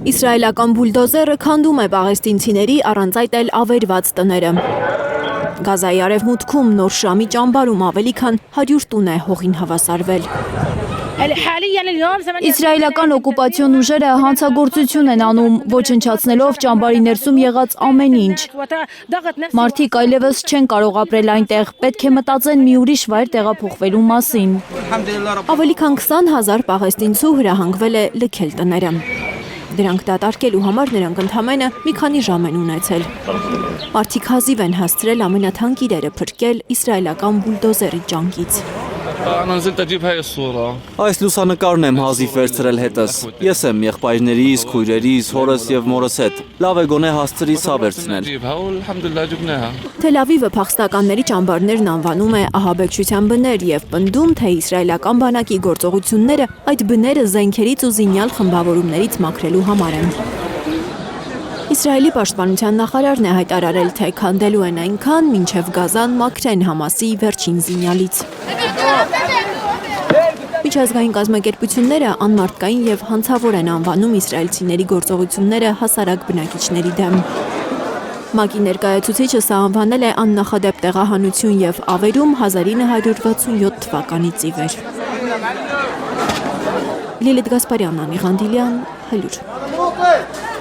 Իսրայելական բուլդոզերը քանդում է պաղեստինցիների առանց այդ էլ ավերված տները։ Գազայի արևմուտքում նոր Շամի ճամբարում ավելի քան 100 տուն է հողին հավասարվել։ Իսրայելական օկուպացիոն ուժերը հանցագործություն են անում, ոչնչացնելով ճամբարի ներսում եղած ամեն ինչ։ Մարդիկ այլևս չեն կարող ապրել այնտեղ, պետք է մտածեն մի ուրիշ վայր տեղափոխվելու մասին։ Ավելի քան 20,000 պաղեստինցու հրահանգվել է լքել տները։ Դրանք դատարկելու համար նրանք ընդամենը մի քանի ժամ են ունեցել։ Մարդիկ հազիվ են հասցրել ամենաթանկ իրերը փրկել իսրայելական բուլդոզերի ճանկից։ Այս լուսանկարն եմ հազիվ վերցրել հետս։ Ես եմ եղբայրներիս, քույրերիս, հորս եւ մորս հետ։ Լավ է գոնե հասցրի սա վերցնել։ Թել Ավիվը փախստականների ճամբարներն անվանում է ահաբեկչության բներ եւ պնդում, թե իսրայելական բանակի գործողությունները այդ բները զենքերից ու զինյալ խմբավորումներից մաքրելու համար են։ Իսրայելի պաշտպանության նախարարն է հայտարարել, թե քանդելու են այնքան, մինչև Գազան մաքրեն Համասի վերջին զինյալից։ Միջազգային կազմակերպությունները անմարդկային եւ հանցավոր են անվանում իսրայելցիների գործողությունները հասարակ բնակիչների դեմ։ ՄԱԿ-ի ներկայացուցիչը սա անվանել է աննախադեպ տեղահանություն եւ ավերում 1967 թվականից ի վեր։ Լիլիթ Գասպարյան, Անի Ղանդիլյան, Հելուր։